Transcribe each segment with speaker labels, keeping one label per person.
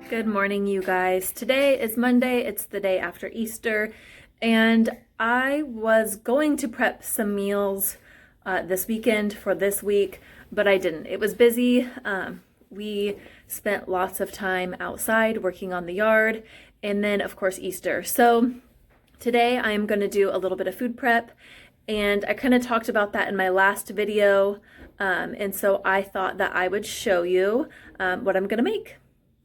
Speaker 1: Good morning, you guys. Today is Monday. It's the day after Easter, and I was going to prep some meals this weekend for this week, but I didn't. It was busy. We spent lots of time outside working on the yard, and then, of course, Easter. So today I'm going to do a little bit of food prep, and I kind of talked about that in my last video, and so I thought that I would show you what I'm going to make.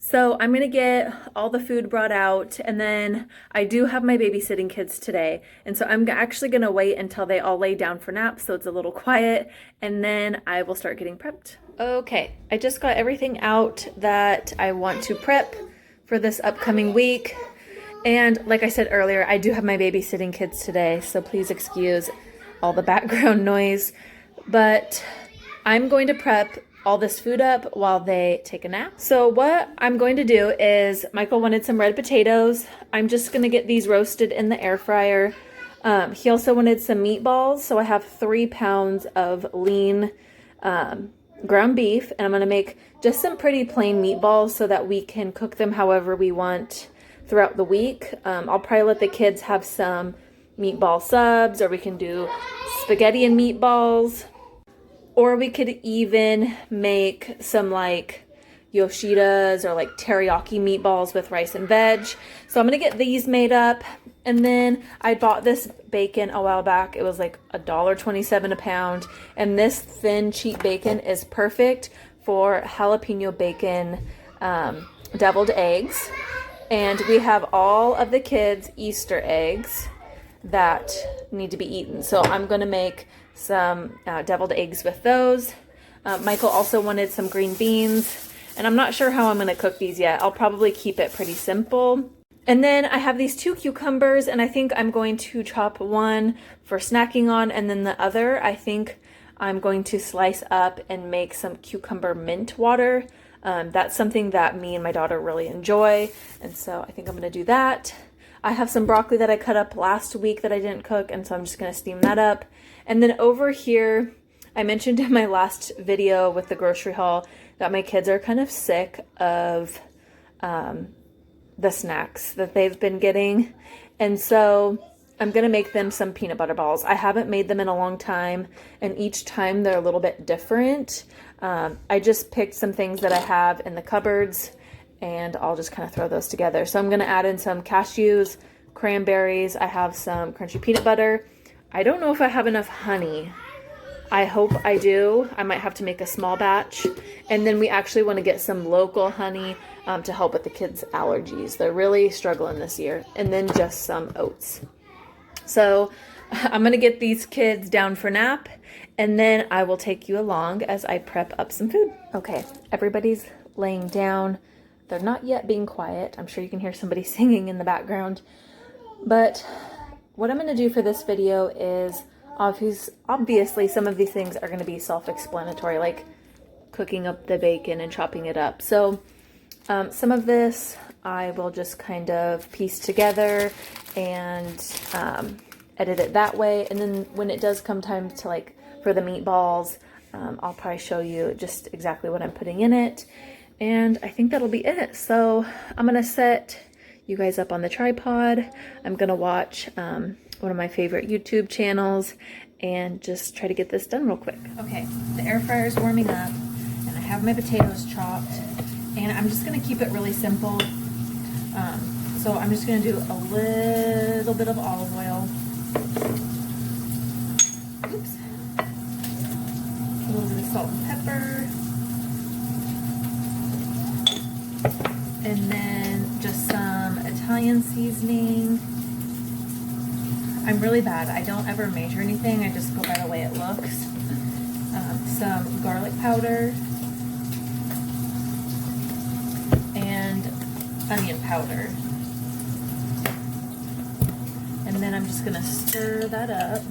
Speaker 1: So I'm going to get all the food brought out, and then I do have my babysitting kids today. And so I'm actually going to wait until they all lay down for naps so it's a little quiet, and then I will start getting prepped. Okay, I just got everything out that I want to prep for this upcoming week. And like I said earlier, I do have my babysitting kids today, so please excuse all the background noise. But I'm going to prep all this food up while they take a nap. So what I'm going to do is, Michael wanted some red potatoes. I'm just going to get these roasted in the air fryer. He also wanted some meatballs. So I have 3 pounds of lean ground beef, and I'm going to make just some pretty plain meatballs so that we can cook them however we want throughout the week. I'll probably let the kids have some meatball subs, or we can do spaghetti and meatballs. Or we could even make some like Yoshidas or like teriyaki meatballs with rice and veg. So I'm going to get these made up. And then I bought this bacon a while back. It was like $1.27 a pound. And this thin, cheap bacon is perfect for jalapeno bacon deviled eggs. And we have all of the kids' Easter eggs that need to be eaten. So I'm going to make some deviled eggs with those. Michael also wanted some green beans, and I'm not sure how I'm going to cook these yet. I'll probably keep it pretty simple. And then I have these 2 cucumbers, and I think I'm going to chop one for snacking on, and then the other I think I'm going to slice up and make some cucumber mint water. That's something that me and my daughter really enjoy, and so I think I'm going to do that. I have some broccoli that I cut up last week that I didn't cook, and so I'm just going to steam that up. And then over here, I mentioned in my last video with the grocery haul that my kids are kind of sick of the snacks that they've been getting. And so I'm going to make them some peanut butter balls. I haven't made them in a long time, and each time they're a little bit different. I just picked some things that I have in the cupboards, and I'll just kind of throw those together. So I'm going to add in some cashews, cranberries. I have some crunchy peanut butter. I don't know if I have enough honey. I hope I do. I might have to make a small batch. And then we actually want to get some local honey to help with the kids' allergies. They're really struggling this year. And then just some oats. So I'm going to get these kids down for nap, and then I will take you along as I prep up some food. Okay, everybody's laying down. They're not yet being quiet. I'm sure you can hear somebody singing in the background. But what I'm going to do for this video is, obviously some of these things are going to be self-explanatory, like cooking up the bacon and chopping it up. So some of this I will just kind of piece together and edit it that way. And then when it does come time to like for the meatballs, I'll probably show you just exactly what I'm putting in it. And I think that'll be it. So I'm going to set you guys up on the tripod. I'm going to watch one of my favorite YouTube channels and just try to get this done real quick. Okay, the air fryer is warming up, and I have my potatoes chopped, and I'm just going to keep it really simple. So I'm just going to do a little bit of olive oil. Oops. A little bit of salt and pepper. And then just some Italian seasoning. I'm really bad. I don't ever measure anything. I just go by the way it looks. Some garlic powder. And onion powder. And then I'm just going to stir that up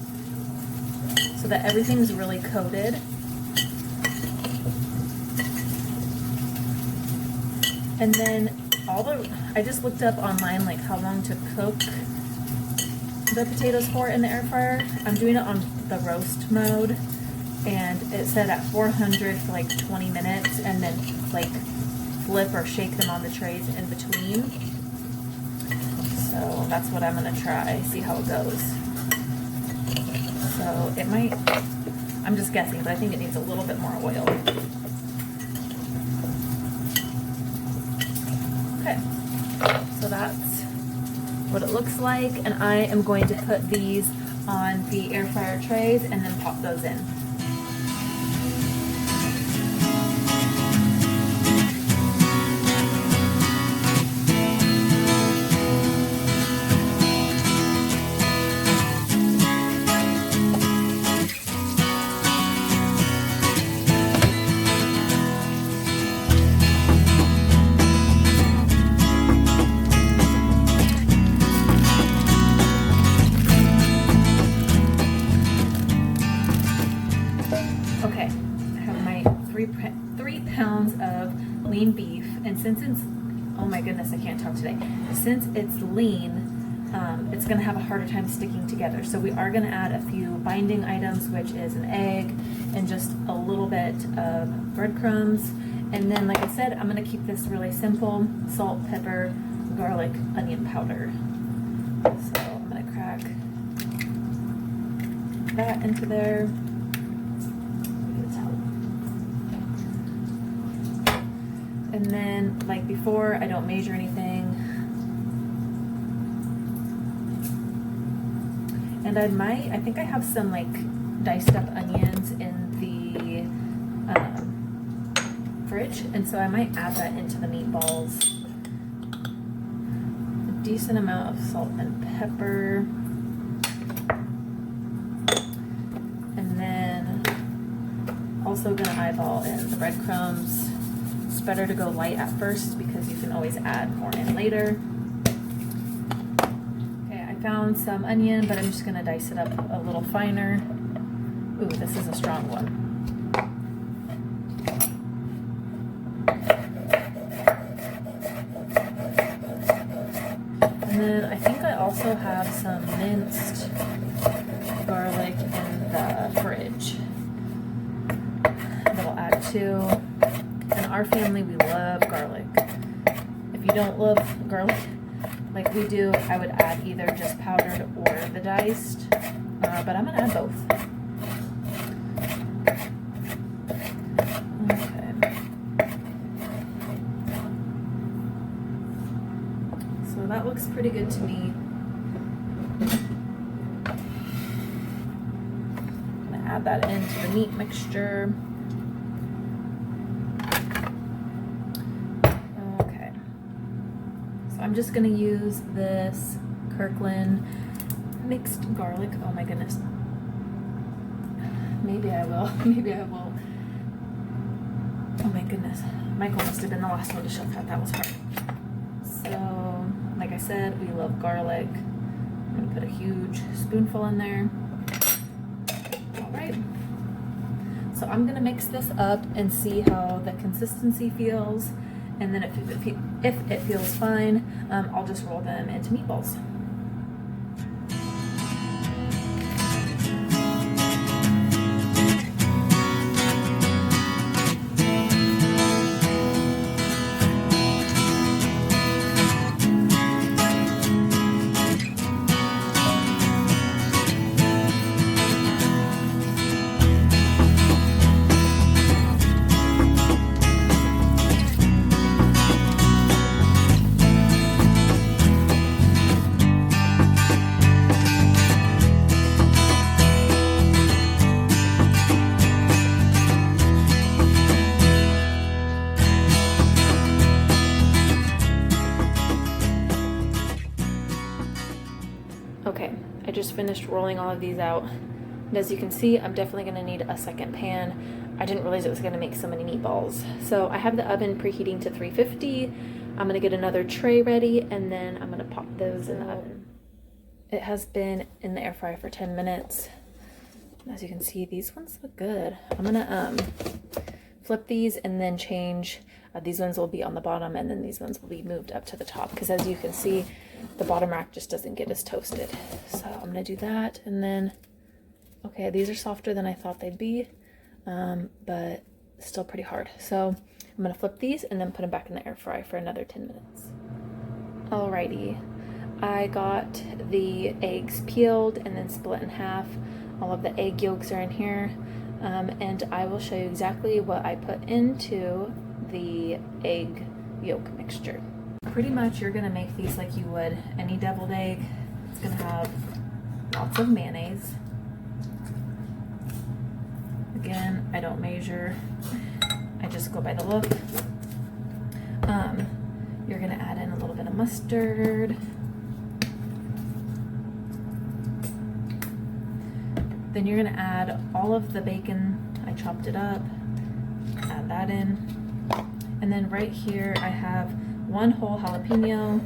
Speaker 1: so that everything's really coated. And then I just looked up online like how long to cook the potatoes for in the air fryer. I'm doing it on the roast mode, and it said at 400 for like 20 minutes, and then like flip or shake them on the trays in between. So that's what I'm gonna try, see how it goes. So it might, I'm just guessing, but I think it needs a little bit more oil. Okay, so that's what it looks like, and I am going to put these on the air fryer trays and then pop those in. Okay, I have my 3 pounds of lean beef, and since it's, oh my goodness, I can't talk today. Since it's lean, it's gonna have a harder time sticking together. So we are gonna add a few binding items, which is an egg and just a little bit of breadcrumbs. And then, like I said, I'm gonna keep this really simple: salt, pepper, garlic, onion powder. So I'm gonna crack that into there. And then, like before, I don't measure anything. And I think I have some like diced up onions in the fridge, and so I might add that into the meatballs. A decent amount of salt and pepper. And then also gonna eyeball in the breadcrumbs. It's better to go light at first because you can always add more in later. Okay, I found some onion, but I'm just gonna dice it up a little finer. Ooh, this is a strong one. And then I think I also have some minced garlic in the fridge that I'll add to. In our family, we love garlic. If you don't love garlic like we do, I would add either just powdered or the diced, but I'm gonna add both. Okay. So that looks pretty good to me. I'm gonna add that into the meat mixture. I'm just gonna use this Kirkland mixed garlic. Oh my goodness. Maybe I will. Maybe I will. Oh my goodness. Michael must have been the last one to shut that. That was hard. So, like I said, we love garlic. I'm gonna put a huge spoonful in there. All right. So I'm gonna mix this up and see how the consistency feels. And then if it feels fine, I'll just roll them into meatballs. Okay, I just finished rolling all of these out. And as you can see, I'm definitely gonna need a second pan. I didn't realize it was gonna make so many meatballs. So I have the oven preheating to 350. I'm gonna get another tray ready, and then I'm gonna pop those in the oven. It has been in the air fryer for 10 minutes. As you can see, these ones look good. I'm gonna flip these and then change. These ones will be on the bottom, and then these ones will be moved up to the top, because as you can see, the bottom rack just doesn't get as toasted. So I'm gonna do that, and then, okay, these are softer than I thought they'd be, but still pretty hard. So I'm gonna flip these and then put them back in the air fry for another 10 minutes. Alrighty, I got the eggs peeled and then split in half. All of the egg yolks are in here, and I will show you exactly what I put into the egg yolk mixture. Pretty much you're gonna make these like you would any deviled egg. It's gonna have lots of mayonnaise. Again, I don't measure, I just go by the look. You're gonna add in a little bit of mustard. Then you're gonna add all of the bacon. I chopped it up, add that in. And then right here I have one whole jalapeno.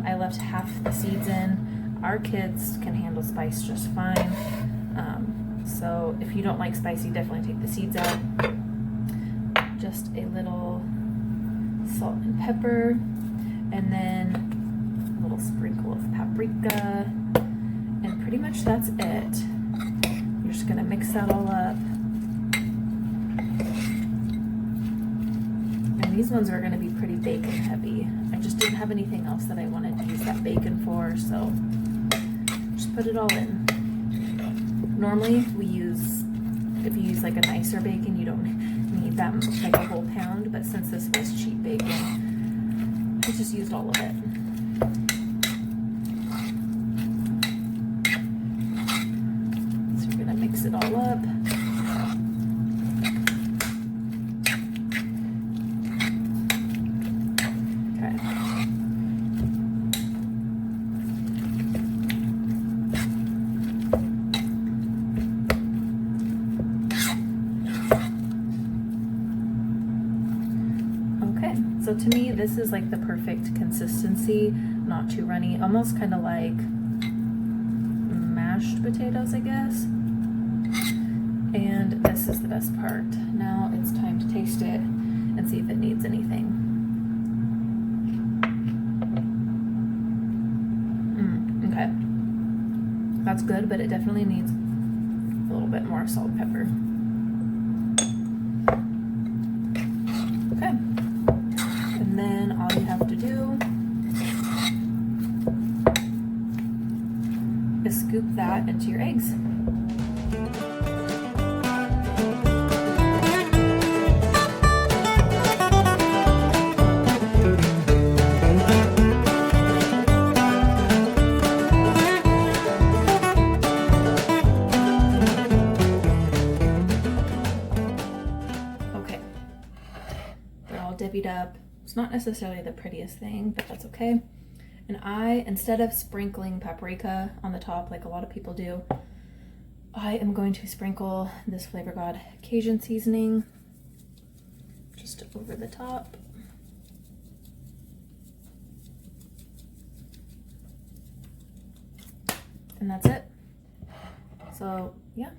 Speaker 1: I left half the seeds in. Our kids can handle spice just fine. So if you don't like spicy, definitely take the seeds out. Just a little salt and pepper, and then a little sprinkle of paprika, and pretty much that's it. You're just gonna mix that all up. And these ones are gonna be pretty bacon heavy. I just didn't have anything else that I wanted to use that bacon for, so just put it all in. Normally if you use like a nicer bacon, you don't need that like a whole pound, but since this was cheap bacon, I just used all of it. So you're gonna mix it all up. So to me, this is like the perfect consistency, not too runny, almost kind of like mashed potatoes, I guess. And this is the best part. Now it's time to taste it and see if it needs anything. Okay. That's good, but it definitely needs a little bit more salt and pepper. Okay. And then all you have to do is scoop that into your eggs. Okay, they're all divvied up. It's not necessarily the prettiest thing, but that's okay. And instead of sprinkling paprika on the top like a lot of people do, I am going to sprinkle this Flavor God Cajun seasoning just over the top. And that's it. So yeah,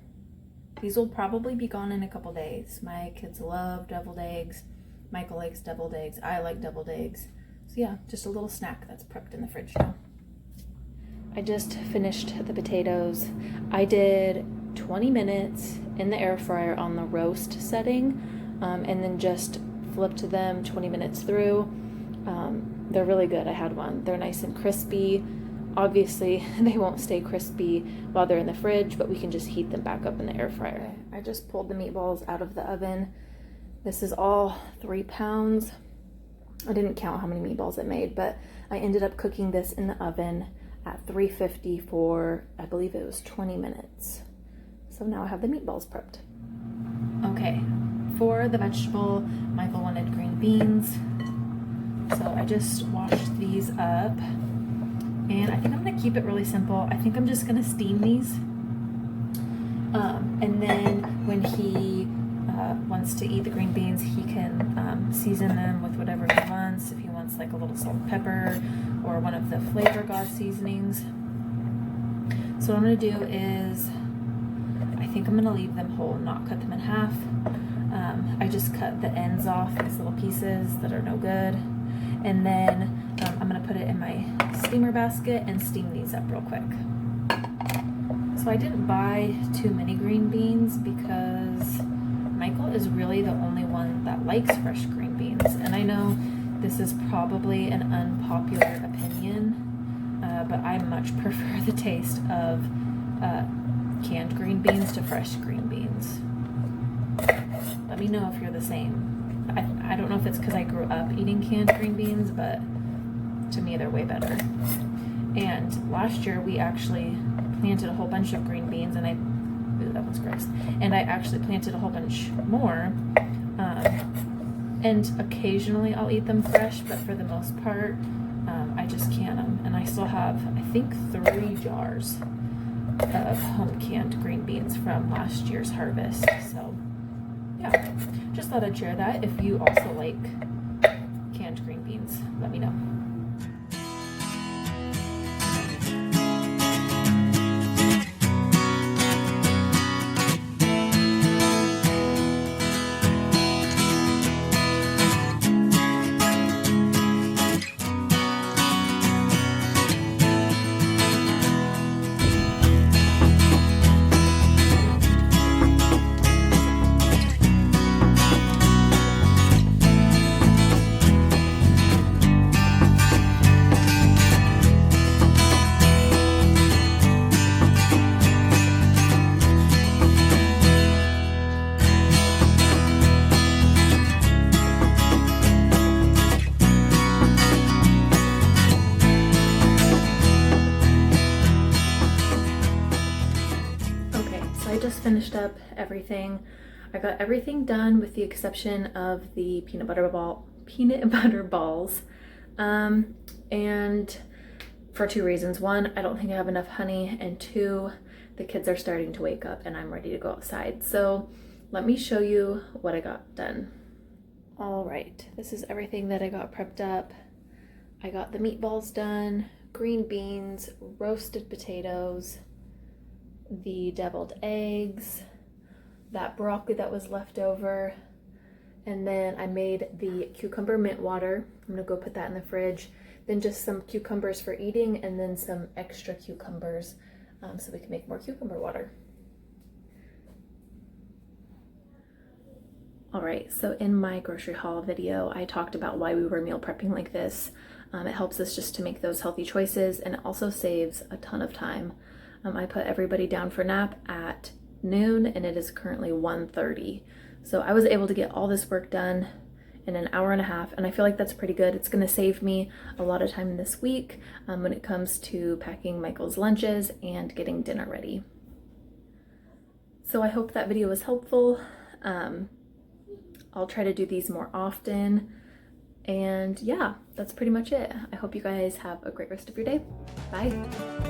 Speaker 1: these will probably be gone in a couple days. My kids love deviled eggs. Michael likes deviled eggs. I like deviled eggs. So yeah, just a little snack that's prepped in the fridge now. I just finished the potatoes. I did 20 minutes in the air fryer on the roast setting, and then just flipped them 20 minutes through. They're really good. I had one. They're nice and crispy. Obviously, they won't stay crispy while they're in the fridge, but we can just heat them back up in the air fryer. Okay, I just pulled the meatballs out of the oven. This is all 3 pounds. I didn't count how many meatballs it made, but I ended up cooking this in the oven at 350 for, I believe it was 20 minutes. So now I have the meatballs prepped. Okay, for the vegetable, Michael wanted green beans. So I just washed these up. And I think I'm gonna keep it really simple. I think I'm just gonna steam these. And then when he wants to eat the green beans, he can season them with whatever he wants. If he wants like a little salt and pepper or one of the Flavor God seasonings. So what I'm gonna do is, I think I'm gonna leave them whole, not cut them in half. I just cut the ends off, these little pieces that are no good. And then I'm gonna put it in my steamer basket and steam these up real quick. So I didn't buy too many green beans because Michael is really the only one that likes fresh green beans. beans. And I know this is probably an unpopular opinion, but I much prefer the taste of canned green beans to fresh green beans. Let me know if you're the same. I don't know if it's because I grew up eating canned green beans, but to me they're way better. And last year we actually planted a whole bunch of green beans, and ooh, that one's gross. And I actually planted a whole bunch more. And occasionally I'll eat them fresh, but for the most part, I just can them. And I still have, I think, 3 jars of home canned green beans from last year's harvest. So yeah, just thought I'd share that. If you also like canned green beans, let me know. I just finished up everything. I got everything done with the exception of the peanut butter balls. And for 2 reasons. 1, I don't think I have enough honey, and 2, the kids are starting to wake up and I'm ready to go outside. So let me show you what I got done. All right, this is everything that I got prepped up. I got the meatballs done, green beans, roasted potatoes, the deviled eggs, that broccoli that was left over, and then I made the cucumber mint water. I'm gonna go put that in the fridge. Then just some cucumbers for eating, and then some extra cucumbers so we can make more cucumber water. All right, so in my grocery haul video, I talked about why we were meal prepping like this. It helps us just to make those healthy choices, and it also saves a ton of time. I put everybody down for nap at noon, and it is currently 1:30. So I was able to get all this work done in an hour and a half, and I feel like that's pretty good. It's gonna save me a lot of time this week when it comes to packing Michael's lunches and getting dinner ready. So I hope that video was helpful. I'll try to do these more often. And yeah, that's pretty much it. I hope you guys have a great rest of your day. Bye.